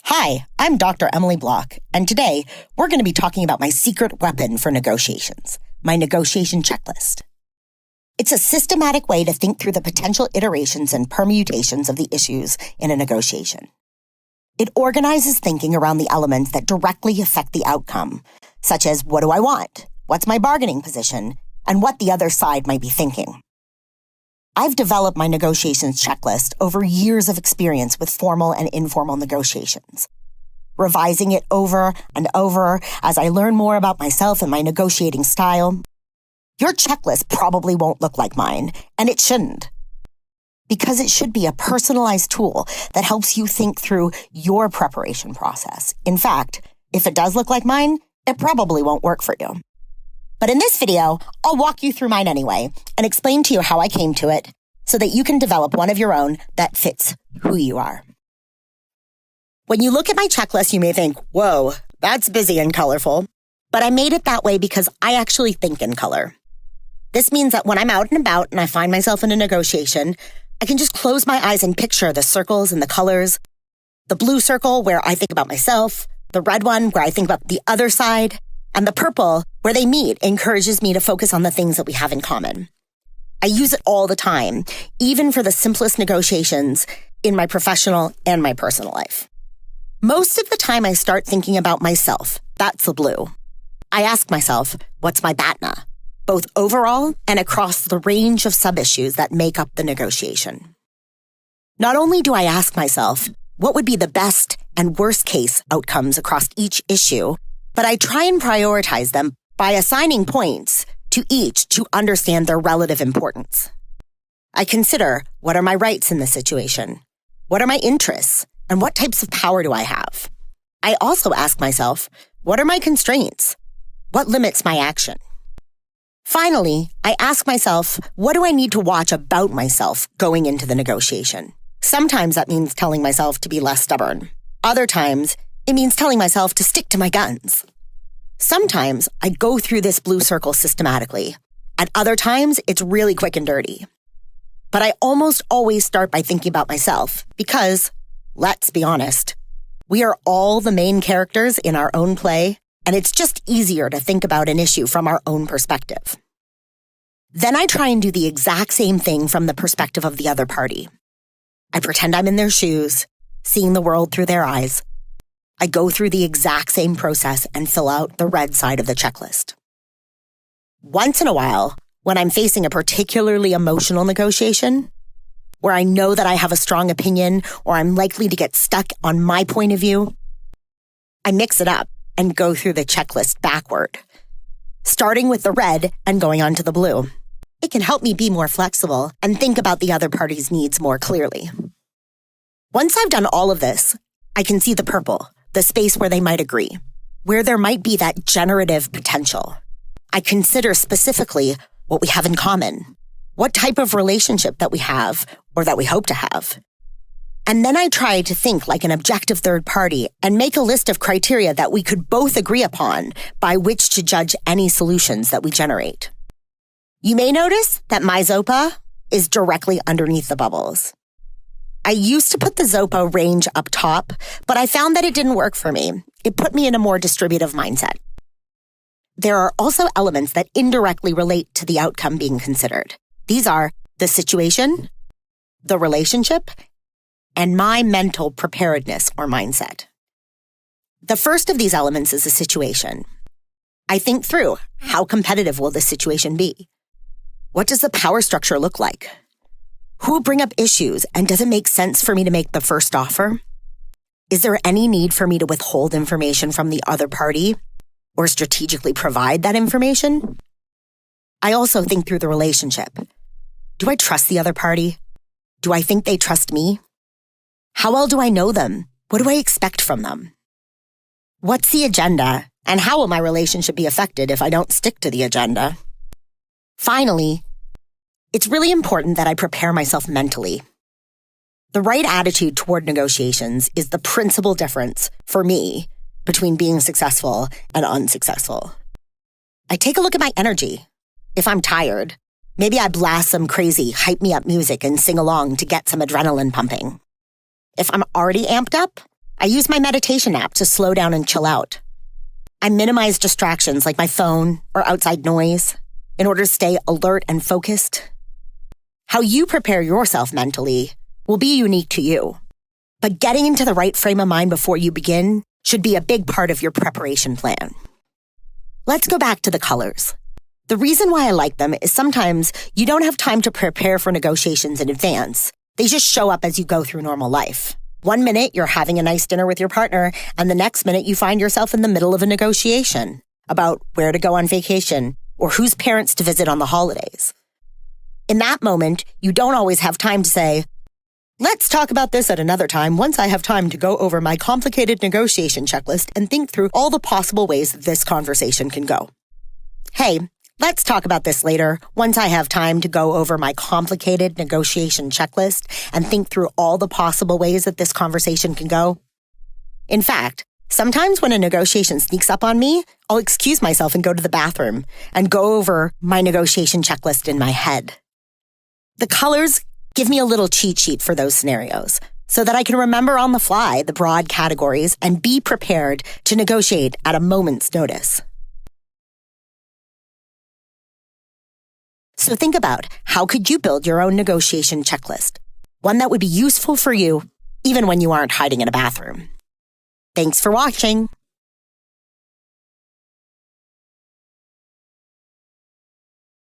Hi, I'm Dr. Emily Block, and today we're going to be talking about my secret weapon for negotiations, my negotiation checklist. It's a systematic way to think through the potential iterations and permutations of the issues in a negotiation. It organizes thinking around the elements that directly affect the outcome, such as what do I want, what's my bargaining position, and what the other side might be thinking. I've developed my negotiations checklist over years of experience with formal and informal negotiations, revising it over and over as I learn more about myself and my negotiating style. Your checklist probably won't look like mine, and it shouldn't, because it should be a personalized tool that helps you think through your preparation process. In fact, if it does look like mine, it probably won't work for you. But in this video, I'll walk you through mine anyway and explain to you how I came to it so that you can develop one of your own that fits who you are. When you look at my checklist, you may think, whoa, that's busy and colorful. But I made it that way because I actually think in color. This means that when I'm out and about and I find myself in a negotiation, I can just close my eyes and picture the circles and the colors. The blue circle where I think about myself, the red one where I think about the other side, and the purple, where they meet, encourages me to focus on the things that we have in common. I use it all the time, even for the simplest negotiations in my professional and my personal life. Most of the time I start thinking about myself. That's the blue. I ask myself, what's my BATNA? Both overall and across the range of sub-issues that make up the negotiation. Not only do I ask myself, what would be the best and worst case outcomes across each issue, but I try and prioritize them by assigning points to each to understand their relative importance. I consider, what are my rights in this situation? What are my interests? And what types of power do I have? I also ask myself, what are my constraints? What limits my action? Finally, I ask myself, what do I need to watch about myself going into the negotiation? Sometimes that means telling myself to be less stubborn. Other times, it means telling myself to stick to my guns. Sometimes I go through this blue circle systematically. At other times, it's really quick and dirty. But I almost always start by thinking about myself because, let's be honest, we are all the main characters in our own play, and it's just easier to think about an issue from our own perspective. Then I try and do the exact same thing from the perspective of the other party. I pretend I'm in their shoes, seeing the world through their eyes. I go through the exact same process and fill out the red side of the checklist. Once in a while, when I'm facing a particularly emotional negotiation, where I know that I have a strong opinion or I'm likely to get stuck on my point of view, I mix it up and go through the checklist backward, starting with the red and going on to the blue. It can help me be more flexible and think about the other party's needs more clearly. Once I've done all of this, I can see the purple, the space where they might agree, where there might be that generative potential. I consider specifically what we have in common, what type of relationship that we have or that we hope to have. And then I try to think like an objective third party and make a list of criteria that we could both agree upon by which to judge any solutions that we generate. You may notice that my ZOPA is directly underneath the bubbles. I used to put the ZOPA range up top, but I found that it didn't work for me. It put me in a more distributive mindset. There are also elements that indirectly relate to the outcome being considered. These are the situation, the relationship, and my mental preparedness or mindset. The first of these elements is a situation. I think through, how competitive will this situation be? What does the power structure look like? Who will bring up issues, and does it make sense for me to make the first offer? Is there any need for me to withhold information from the other party or strategically provide that information? I also think through the relationship. Do I trust the other party? Do I think they trust me? How well do I know them? What do I expect from them? What's the agenda, and how will my relationship be affected if I don't stick to the agenda? Finally, it's really important that I prepare myself mentally. The right attitude toward negotiations is the principal difference for me between being successful and unsuccessful. I take a look at my energy. If I'm tired, maybe I blast some crazy hype me up music and sing along to get some adrenaline pumping. If I'm already amped up, I use my meditation app to slow down and chill out. I minimize distractions like my phone or outside noise in order to stay alert and focused. How you prepare yourself mentally will be unique to you, but getting into the right frame of mind before you begin should be a big part of your preparation plan. Let's go back to the colors. The reason why I like them is sometimes you don't have time to prepare for negotiations in advance. They just show up as you go through normal life. One minute you're having a nice dinner with your partner, and the next minute you find yourself in the middle of a negotiation about where to go on vacation or whose parents to visit on the holidays. In that moment, you don't always have time to say, let's talk about this at another time once I have time to go over my complicated negotiation checklist and think through all the possible ways that this conversation can go. Hey, let's talk about this later once I have time to go over my complicated negotiation checklist and think through all the possible ways that this conversation can go. In fact, sometimes when a negotiation sneaks up on me, I'll excuse myself and go to the bathroom and go over my negotiation checklist in my head. The colors give me a little cheat sheet for those scenarios so that I can remember on the fly the broad categories and be prepared to negotiate at a moment's notice. So think about, how could you build your own negotiation checklist? One that would be useful for you, even when you aren't hiding in a bathroom. Thanks for watching.